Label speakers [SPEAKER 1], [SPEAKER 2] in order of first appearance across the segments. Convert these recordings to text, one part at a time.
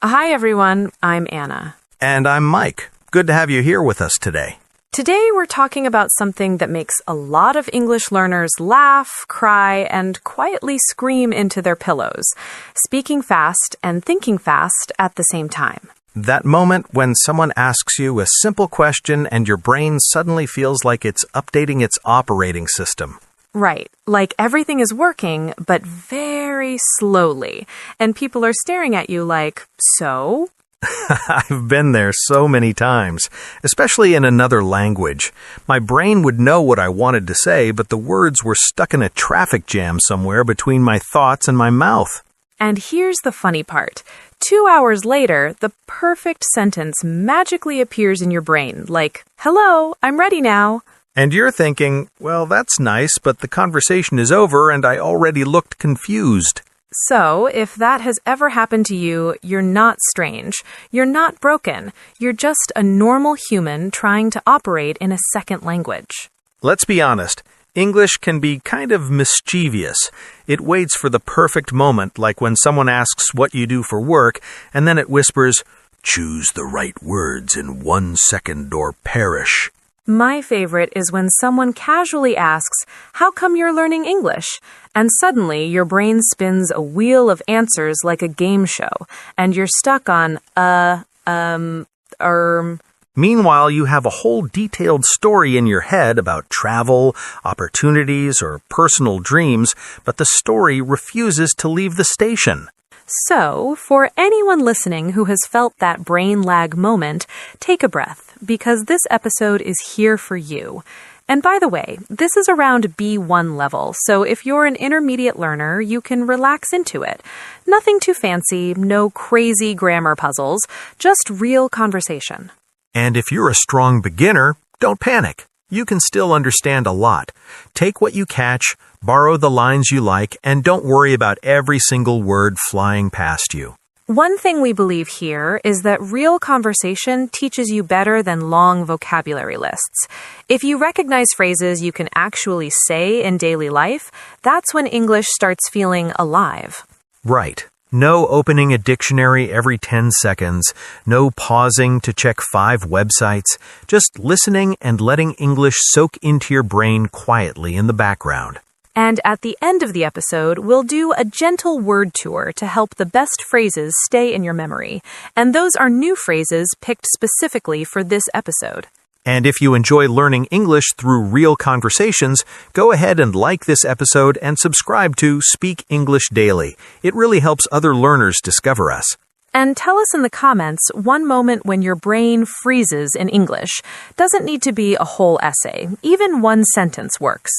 [SPEAKER 1] Hi, everyone. I'm Anna.
[SPEAKER 2] And I'm Mike. Good to have you here with us today.
[SPEAKER 1] Today, we're talking about something that makes a lot of English learners laugh, cry, and quietly scream into their pillows. Speaking fast and thinking fast at the same time.
[SPEAKER 2] That moment when someone asks you a simple question and your brain suddenly feels like it's updating its operating system.
[SPEAKER 1] Right, like everything is working, but very slowly. And people are staring at you like, so?
[SPEAKER 2] I've been there so many times, especially in another language. My brain would know what I wanted to say, but the words were stuck in a traffic jam somewhere between my thoughts and my mouth.
[SPEAKER 1] And here's the funny part. 2 hours later, the perfect sentence magically appears in your brain, like, hello, I'm ready now.
[SPEAKER 2] And you're thinking, well, that's nice, but the conversation is over and I already looked confused.
[SPEAKER 1] So, if that has ever happened to you, you're not strange. You're not broken. You're just a normal human trying to operate in a second language.
[SPEAKER 2] Let's be honest. English can be kind of mischievous. It waits for the perfect moment, like when someone asks what you do for work, and then it whispers, choose the right words in 1 second or perish.
[SPEAKER 1] My favorite is when someone casually asks, how come you're learning English? And suddenly your brain spins a wheel of answers like a game show, and you're stuck on,
[SPEAKER 2] Meanwhile, you have a whole detailed story in your head about travel, opportunities, or personal dreams, but the story refuses to leave the station.
[SPEAKER 1] So, for anyone listening who has felt that brain lag moment, take a breath, because this episode is here for you. And by the way, this is around B1 level, so if you're an intermediate learner, you can relax into it. Nothing too fancy, no crazy grammar puzzles, just real conversation.
[SPEAKER 2] And if you're a strong beginner, don't panic. You can still understand a lot. Take what you catch, borrow the lines you like, and don't worry about every single word flying past you.
[SPEAKER 1] One thing we believe here is that real conversation teaches you better than long vocabulary lists. If you recognize phrases you can actually say in daily life, that's when English starts feeling alive.
[SPEAKER 2] Right. No opening a dictionary every 10 seconds, no pausing to check 5 websites, just listening and letting English soak into your brain quietly in the background.
[SPEAKER 1] And at the end of the episode, we'll do a gentle word tour to help the best phrases stay in your memory. And those are new phrases picked specifically for this episode.
[SPEAKER 2] And if you enjoy learning English through real conversations, go ahead and like this episode and subscribe to Speak English Daily. It really helps other learners discover us.
[SPEAKER 1] And tell us in the comments one moment when your brain freezes in English. Doesn't need to be a whole essay. Even one sentence works.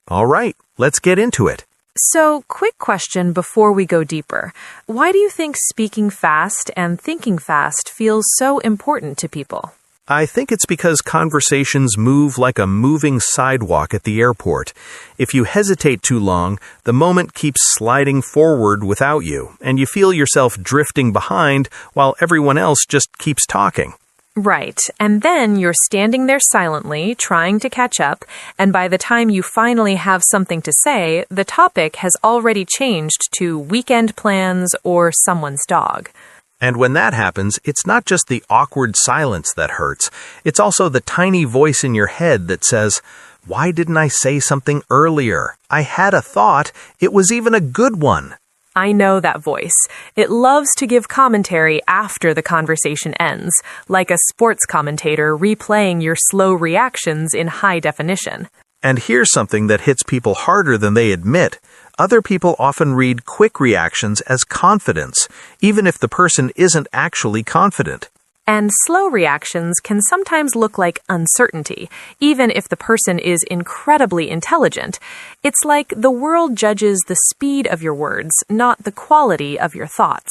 [SPEAKER 2] All right, let's get into it.
[SPEAKER 1] So, quick question before we go deeper. Why do you think speaking fast and thinking fast feels so important to people?
[SPEAKER 2] I think it's because conversations move like a moving sidewalk at the airport. If you hesitate too long, the moment keeps sliding forward without you, and you feel yourself drifting behind while everyone else just keeps talking.
[SPEAKER 1] Right, and then you're standing there silently, trying to catch up, and by the time you finally have something to say, the topic has already changed to weekend plans or someone's dog.
[SPEAKER 2] And when that happens, it's not just the awkward silence that hurts. It's also the tiny voice in your head that says, why didn't I say something earlier? I had a thought. It was even a good one.
[SPEAKER 1] I know that voice. It loves to give commentary after the conversation ends, like a sports commentator replaying your slow reactions in high definition.
[SPEAKER 2] And here's something that hits people harder than they admit. Other people often read quick reactions as confidence, even if the person isn't actually confident.
[SPEAKER 1] And slow reactions can sometimes look like uncertainty, even if the person is incredibly intelligent. It's like the world judges the speed of your words, not the quality of your thoughts.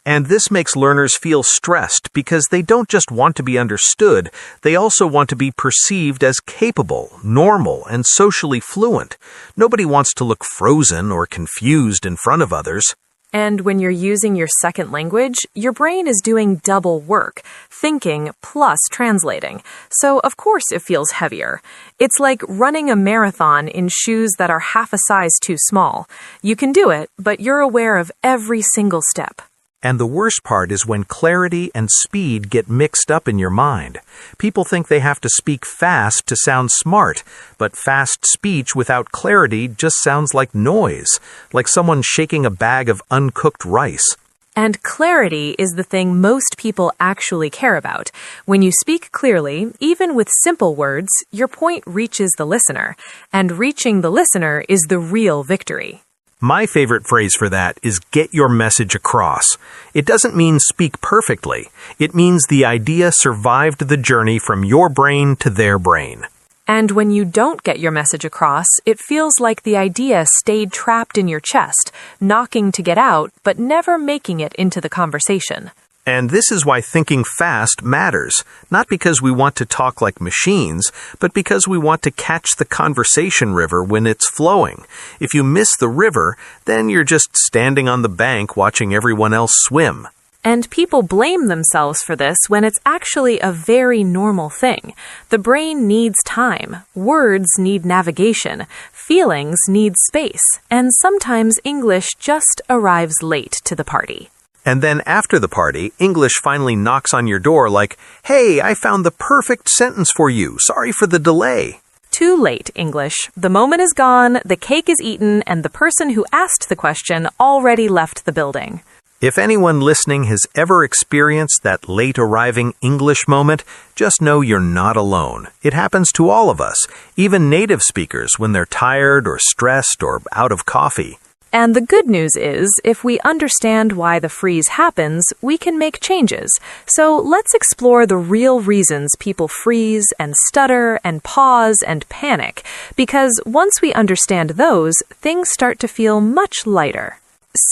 [SPEAKER 2] And this makes learners feel stressed because they don't just want to be understood, they also want to be perceived as capable, normal, and socially fluent. Nobody wants to look frozen or confused in front of others.
[SPEAKER 1] And when you're using your second language, your brain is doing double work, thinking plus translating. So, of course, it feels heavier. It's like running a marathon in shoes that are half a size too small. You can do it, but you're aware of every single step.
[SPEAKER 2] And the worst part is when clarity and speed get mixed up in your mind. People think they have to speak fast to sound smart, but fast speech without clarity just sounds like noise, like someone shaking a bag of uncooked rice.
[SPEAKER 1] And clarity is the thing most people actually care about. When you speak clearly, even with simple words, your point reaches the listener, and reaching the listener is the real victory.
[SPEAKER 2] My favorite phrase for that is get your message across. It doesn't mean speak perfectly. It means the idea survived the journey from your brain to their brain.
[SPEAKER 1] And when you don't get your message across, it feels like the idea stayed trapped in your chest, knocking to get out, but never making it into the conversation.
[SPEAKER 2] And this is why thinking fast matters, not because we want to talk like machines, but because we want to catch the conversation river when it's flowing. If you miss the river, then you're just standing on the bank watching everyone else swim.
[SPEAKER 1] And people blame themselves for this when it's actually a very normal thing. The brain needs time, words need navigation, feelings need space, and sometimes English just arrives late to the party.
[SPEAKER 2] And then after the party, English finally knocks on your door like, "Hey, I found the perfect sentence for you. Sorry for the delay."
[SPEAKER 1] Too late, English. The moment is gone, the cake is eaten, and the person who asked the question already left the building.
[SPEAKER 2] If anyone listening has ever experienced that late arriving English moment, just know you're not alone. It happens to all of us, even native speakers when they're tired or stressed or out of coffee.
[SPEAKER 1] And the good news is, if we understand why the freeze happens, we can make changes. So let's explore the real reasons people freeze and stutter and pause and panic, because once we understand those, things start to feel much lighter.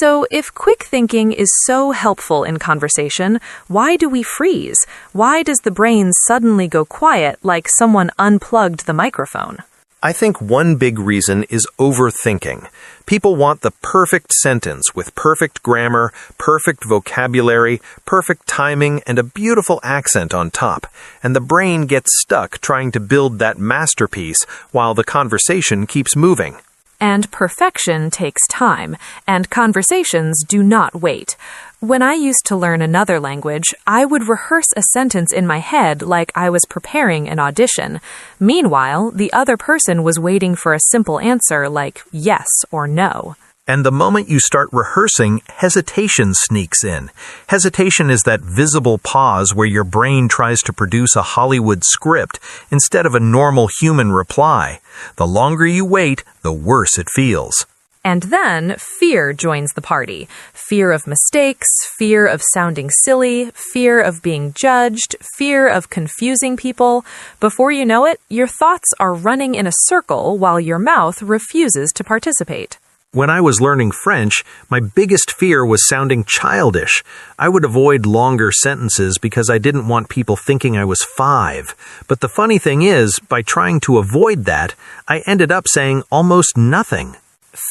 [SPEAKER 1] So if quick thinking is so helpful in conversation, why do we freeze? Why does the brain suddenly go quiet like someone unplugged the microphone?
[SPEAKER 2] I think one big reason is overthinking. People want the perfect sentence with perfect grammar, perfect vocabulary, perfect timing, and a beautiful accent on top, and the brain gets stuck trying to build that masterpiece while the conversation keeps moving.
[SPEAKER 1] And perfection takes time, and conversations do not wait. When I used to learn another language, I would rehearse a sentence in my head like I was preparing an audition. Meanwhile, the other person was waiting for a simple answer like yes or no.
[SPEAKER 2] And the moment you start rehearsing, hesitation sneaks in. Hesitation is that visible pause where your brain tries to produce a Hollywood script instead of a normal human reply. The longer you wait, the worse it feels.
[SPEAKER 1] And then fear joins the party. Fear of mistakes, fear of sounding silly, fear of being judged, fear of confusing people. Before you know it, your thoughts are running in a circle while your mouth refuses to participate.
[SPEAKER 2] When I was learning French, my biggest fear was sounding childish. I would avoid longer sentences because I didn't want people thinking I was 5. But the funny thing is, by trying to avoid that, I ended up saying almost nothing.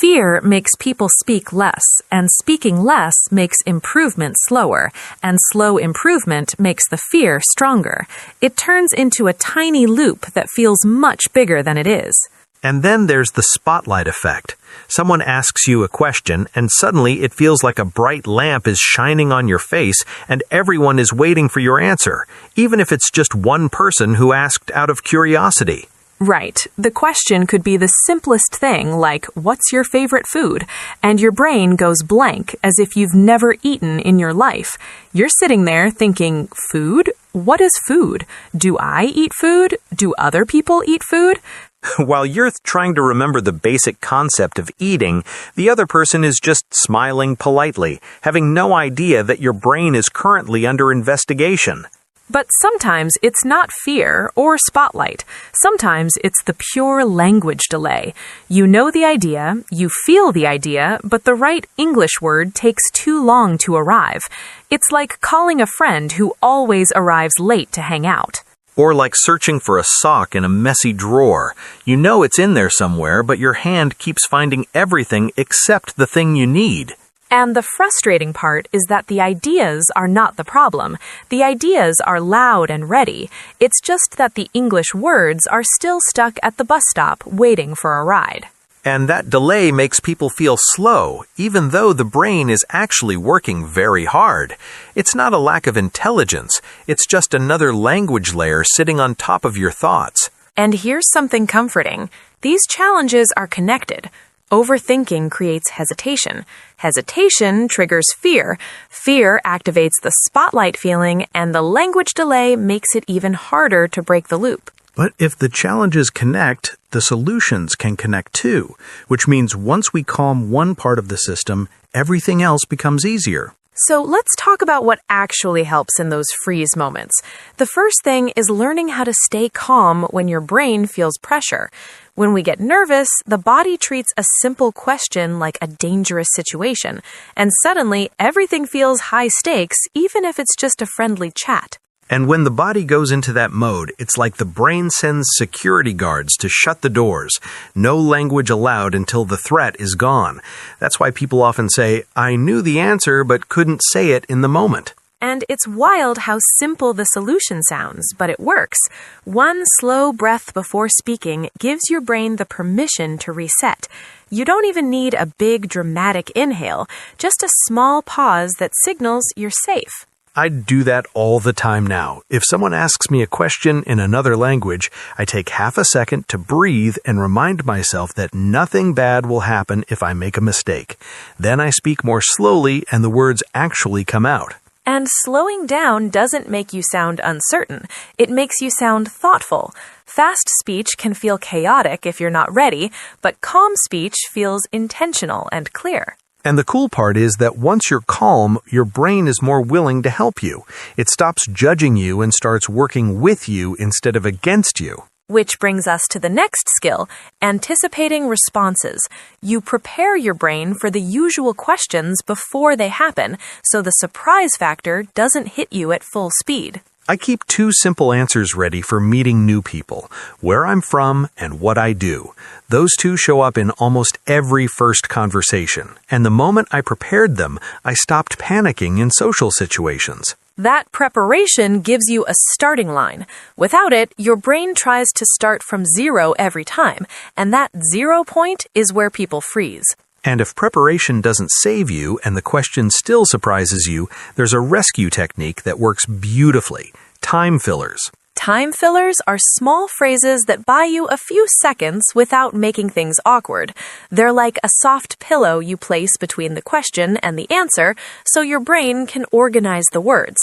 [SPEAKER 1] Fear makes people speak less, and speaking less makes improvement slower, and slow improvement makes the fear stronger. It turns into a tiny loop that feels much bigger than it is.
[SPEAKER 2] And then there's the spotlight effect. Someone asks you a question, and suddenly it feels like a bright lamp is shining on your face, and everyone is waiting for your answer, even if it's just one person who asked out of curiosity.
[SPEAKER 1] Right. The question could be the simplest thing, like, what's your favorite food? And your brain goes blank, as if you've never eaten in your life. You're sitting there thinking, food? What is food? Do I eat food? Do other people eat food?
[SPEAKER 2] While you're trying to remember the basic concept of eating, the other person is just smiling politely, having no idea that your brain is currently under investigation.
[SPEAKER 1] But sometimes it's not fear or spotlight. Sometimes it's the pure language delay. You know the idea, you feel the idea, but the right English word takes too long to arrive. It's like calling a friend who always arrives late to hang out.
[SPEAKER 2] Or like searching for a sock in a messy drawer. You know it's in there somewhere, but your hand keeps finding everything except the thing you need.
[SPEAKER 1] And the frustrating part is that the ideas are not the problem. The ideas are loud and ready. It's just that the English words are still stuck at the bus stop waiting for a ride.
[SPEAKER 2] And that delay makes people feel slow, even though the brain is actually working very hard. It's not a lack of intelligence, it's just another language layer sitting on top of your thoughts.
[SPEAKER 1] And here's something comforting. These challenges are connected. Overthinking creates hesitation. Hesitation triggers fear. Fear activates the spotlight feeling, and the language delay makes it even harder to break the loop.
[SPEAKER 2] But if the challenges connect, the solutions can connect too, which means once we calm one part of the system, everything else becomes easier.
[SPEAKER 1] So let's talk about what actually helps in those freeze moments. The first thing is learning how to stay calm when your brain feels pressure. When we get nervous, the body treats a simple question like a dangerous situation, and suddenly everything feels high stakes, even if it's just a friendly chat.
[SPEAKER 2] And when the body goes into that mode, it's like the brain sends security guards to shut the doors. No language allowed until the threat is gone. That's why people often say, "I knew the answer but couldn't say it in the moment."
[SPEAKER 1] And it's wild how simple the solution sounds, but it works. One slow breath before speaking gives your brain the permission to reset. You don't even need a big dramatic inhale, just a small pause that signals you're safe.
[SPEAKER 2] I do that all the time now. If someone asks me a question in another language, I take half a second to breathe and remind myself that nothing bad will happen if I make a mistake. Then I speak more slowly and the words actually come out.
[SPEAKER 1] And slowing down doesn't make you sound uncertain. It makes you sound thoughtful. Fast speech can feel chaotic if you're not ready, but calm speech feels intentional and clear.
[SPEAKER 2] And the cool part is that once you're calm, your brain is more willing to help you. It stops judging you and starts working with you instead of against you.
[SPEAKER 1] Which brings us to the next skill, anticipating responses. You prepare your brain for the usual questions before they happen, so the surprise factor doesn't hit you at full speed.
[SPEAKER 2] I keep 2 simple answers ready for meeting new people: where I'm from and what I do. Those 2 show up in almost every first conversation. And the moment I prepared them, I stopped panicking in social situations.
[SPEAKER 1] That preparation gives you a starting line. Without it, your brain tries to start from zero every time, and that 0 point is where people freeze.
[SPEAKER 2] And if preparation doesn't save you and the question still surprises you, there's a rescue technique that works beautifully: time fillers.
[SPEAKER 1] Time fillers are small phrases that buy you a few seconds without making things awkward. They're like a soft pillow you place between the question and the answer, so your brain can organize the words.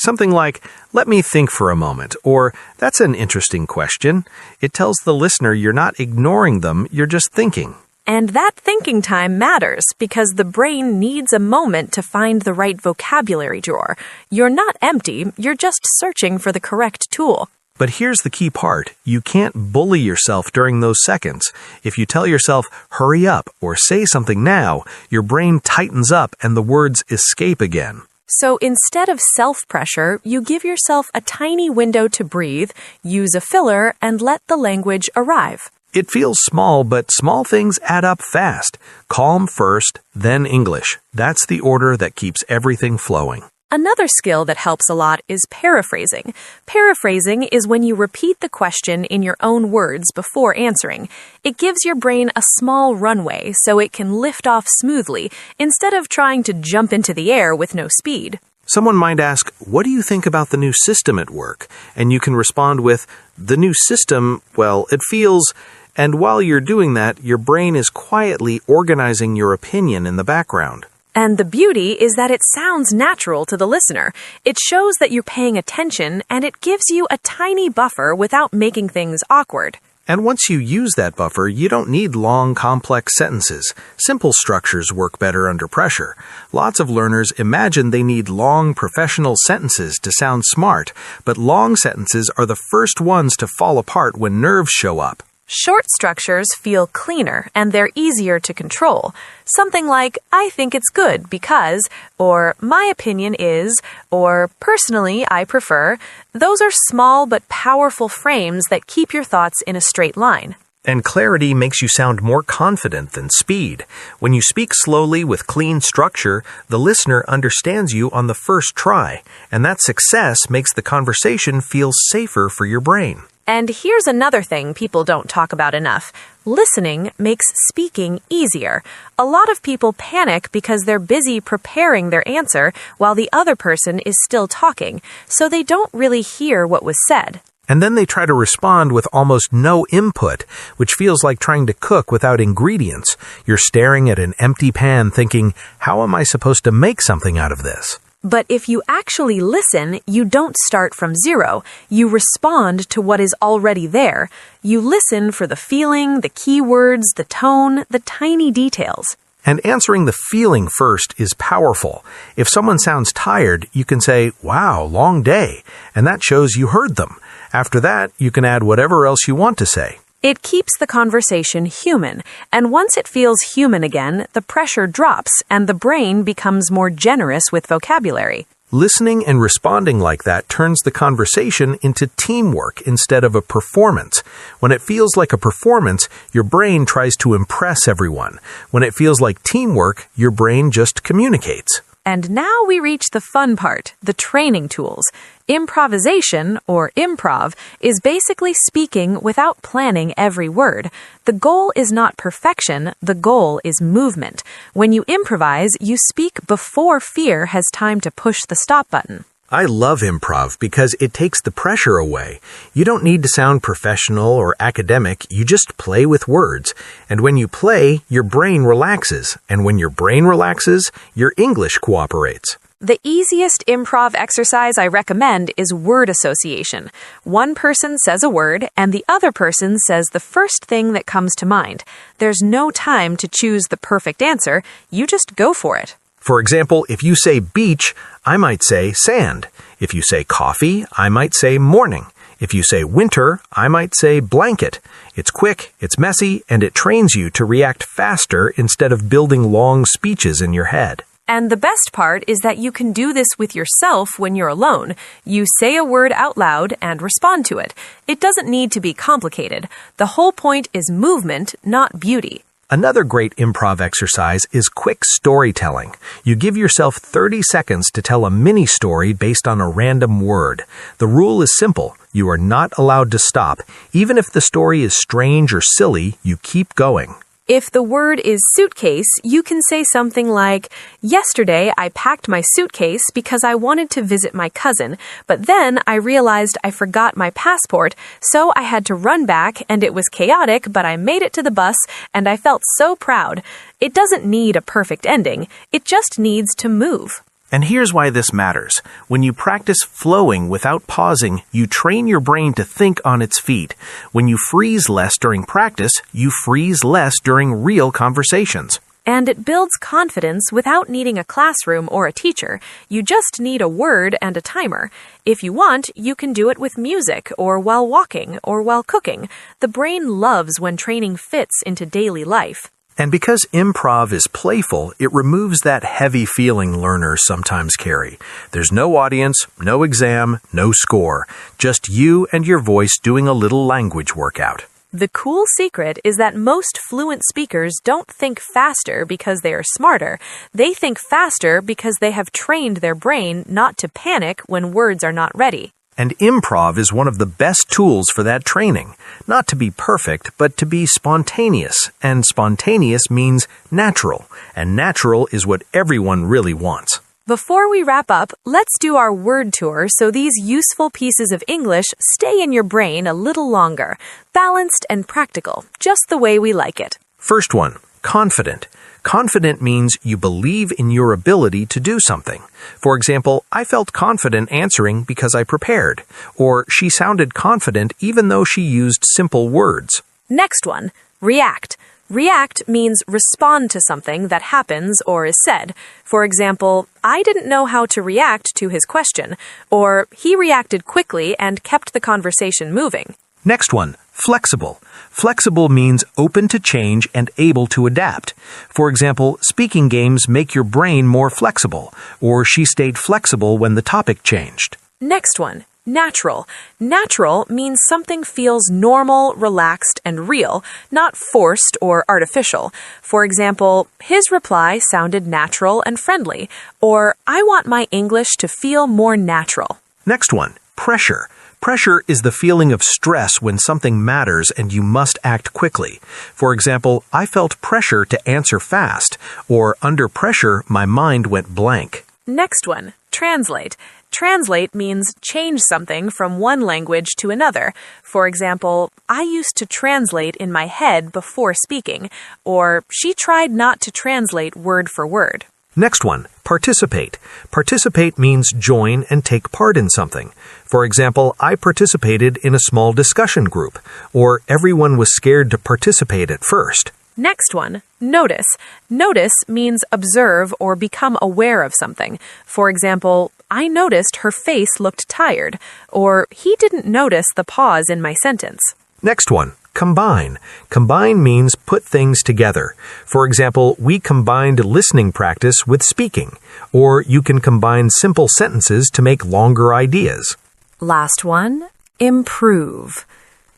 [SPEAKER 2] Something like, "Let me think for a moment," or "That's an interesting question." It tells the listener you're not ignoring them, you're just thinking.
[SPEAKER 1] And that thinking time matters because the brain needs a moment to find the right vocabulary drawer. You're not empty, you're just searching for the correct tool.
[SPEAKER 2] But here's the key part. You can't bully yourself during those seconds. If you tell yourself, "Hurry up," or "Say something now," your brain tightens up and the words escape again.
[SPEAKER 1] So instead of self-pressure, you give yourself a tiny window to breathe, use a filler, and let the language arrive.
[SPEAKER 2] It feels small, but small things add up fast. Calm first, then English. That's the order that keeps everything flowing.
[SPEAKER 1] Another skill that helps a lot is paraphrasing. Paraphrasing is when you repeat the question in your own words before answering. It gives your brain a small runway so it can lift off smoothly instead of trying to jump into the air with no speed.
[SPEAKER 2] Someone might ask, "What do you think about the new system at work?" And you can respond with, "The new system, well, it feels..." And while you're doing that, your brain is quietly organizing your opinion in the background.
[SPEAKER 1] And the beauty is that it sounds natural to the listener. It shows that you're paying attention, and it gives you a tiny buffer without making things awkward.
[SPEAKER 2] And once you use that buffer, you don't need long, complex sentences. Simple structures work better under pressure. Lots of learners imagine they need long, professional sentences to sound smart, but long sentences are the first ones to fall apart when nerves show up.
[SPEAKER 1] Short structures feel cleaner and they're easier to control. Something like, "I think it's good because," or "My opinion is," or "Personally, I prefer." Those are small but powerful frames that keep your thoughts in a straight line.
[SPEAKER 2] And clarity makes you sound more confident than speed. When you speak slowly with clean structure, the listener understands you on the first try, and that success makes the conversation feel safer for your brain.
[SPEAKER 1] And here's another thing people don't talk about enough. Listening makes speaking easier. A lot of people panic because they're busy preparing their answer while the other person is still talking, so they don't really hear what was said.
[SPEAKER 2] And then they try to respond with almost no input, which feels like trying to cook without ingredients. You're staring at an empty pan thinking, how am I supposed to make something out of this?
[SPEAKER 1] But if you actually listen, you don't start from zero. You respond to what is already there. You listen for the feeling, the keywords, the tone, the tiny details.
[SPEAKER 2] And answering the feeling first is powerful. If someone sounds tired, you can say, wow, long day, and that shows you heard them. After that, you can add whatever else you want to say.
[SPEAKER 1] It keeps the conversation human, and once it feels human again, the pressure drops and the brain becomes more generous with vocabulary.
[SPEAKER 2] Listening and responding like that turns the conversation into teamwork instead of a performance. When it feels like a performance, your brain tries to impress everyone. When it feels like teamwork, your brain just communicates.
[SPEAKER 1] And now we reach the fun part, the training tools. Improvisation, or improv, is basically speaking without planning every word. The goal is not perfection, the goal is movement. When you improvise, you speak before fear has time to push the stop button.
[SPEAKER 2] I love improv because it takes the pressure away. You don't need to sound professional or academic, you just play with words. And when you play, your brain relaxes. And when your brain relaxes, your English cooperates.
[SPEAKER 1] The easiest improv exercise I recommend is word association. One person says a word, and the other person says the first thing that comes to mind. There's no time to choose the perfect answer, you just go for it.
[SPEAKER 2] For example, if you say beach, I might say sand. If you say coffee, I might say morning. If you say winter, I might say blanket. It's quick, it's messy, and it trains you to react faster instead of building long speeches in your head.
[SPEAKER 1] And the best part is that you can do this with yourself when you're alone. You say a word out loud and respond to it. It doesn't need to be complicated. The whole point is movement, not beauty.
[SPEAKER 2] Another great improv exercise is quick storytelling. You give yourself 30 seconds to tell a mini story based on a random word. The rule is simple. You are not allowed to stop. Even if the story is strange or silly, you keep going.
[SPEAKER 1] If the word is suitcase, you can say something like, yesterday I packed my suitcase because I wanted to visit my cousin, but then I realized I forgot my passport, so I had to run back and it was chaotic, but I made it to the bus and I felt so proud. It doesn't need a perfect ending, it just needs to move.
[SPEAKER 2] And here's why this matters. When you practice flowing without pausing, you train your brain to think on its feet. When you freeze less during practice, you freeze less during real conversations.
[SPEAKER 1] And it builds confidence without needing a classroom or a teacher. You just need a word and a timer. If you want, you can do it with music or while walking or while cooking. The brain loves when training fits into daily life.
[SPEAKER 2] And because improv is playful, it removes that heavy feeling learners sometimes carry. There's no audience, no exam, no score. Just you and your voice doing a little language workout.
[SPEAKER 1] The cool secret is that most fluent speakers don't think faster because they are smarter. They think faster because they have trained their brain not to panic when words are not ready.
[SPEAKER 2] And improv is one of the best tools for that training. Not to be perfect, but to be spontaneous. And spontaneous means natural. And natural is what everyone really wants.
[SPEAKER 1] Before we wrap up, let's do our word tour so these useful pieces of English stay in your brain a little longer. Balanced and practical, just the way we like it.
[SPEAKER 2] First one, confident. Confident means you believe in your ability to do something. For example, I felt confident answering because I prepared. Or she sounded confident even though she used simple words.
[SPEAKER 1] Next one, react. React means respond to something that happens or is said. For example, I didn't know how to react to his question. Or he reacted quickly and kept the conversation moving.
[SPEAKER 2] Next one, flexible. Flexible means open to change and able to adapt. For example, speaking games make your brain more flexible, or she stayed flexible when the topic changed.
[SPEAKER 1] Next one, natural. Natural means something feels normal, relaxed, and real, not forced or artificial. For example, his reply sounded natural and friendly, or I want my English to feel more natural.
[SPEAKER 2] Next one, pressure. Pressure is the feeling of stress when something matters and you must act quickly. For example, I felt pressure to answer fast, or under pressure, my mind went blank.
[SPEAKER 1] Next one, translate. Translate means change something from one language to another. For example, I used to translate in my head before speaking, or she tried not to translate word for word.
[SPEAKER 2] Next one, participate. Participate means join and take part in something. For example, I participated in a small discussion group, or everyone was scared to participate at first.
[SPEAKER 1] Next one, notice. Notice means observe or become aware of something. For example, I noticed her face looked tired, or he didn't notice the pause in my sentence.
[SPEAKER 2] Next one, combine. Combine means put things together. For example, we combined listening practice with speaking, or you can combine simple sentences to make longer ideas.
[SPEAKER 1] Last one, improve.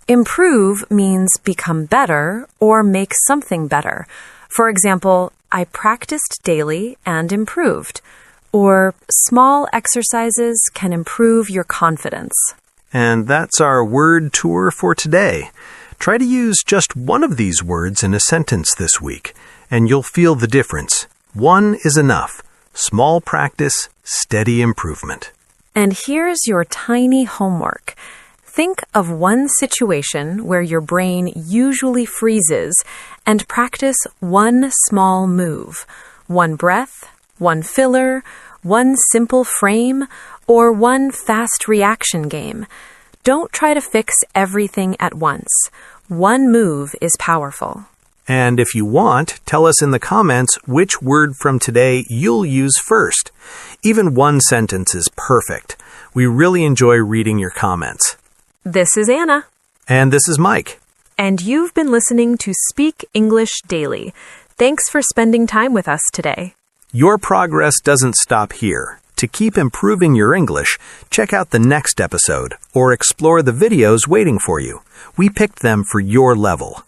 [SPEAKER 1] Improve means become better or make something better. For example, I practiced daily and improved. Or small exercises can improve your confidence.
[SPEAKER 2] And that's our word tour for today. Try to use just one of these words in a sentence this week, and you'll feel the difference. One is enough. Small practice, steady improvement.
[SPEAKER 1] And here's your tiny homework. Think of one situation where your brain usually freezes and practice one small move. One breath, one filler, one simple frame, or one fast reaction game. Don't try to fix everything at once. One move is powerful.
[SPEAKER 2] And if you want, tell us in the comments which word from today you'll use first. Even one sentence is perfect. We really enjoy reading your comments.
[SPEAKER 1] This is Anna.
[SPEAKER 2] And this is Mike.
[SPEAKER 1] And you've been listening to Speak English Daily. Thanks for spending time with us today.
[SPEAKER 2] Your progress doesn't stop here. To keep improving your English, check out the next episode or explore the videos waiting for you. We picked them for your level.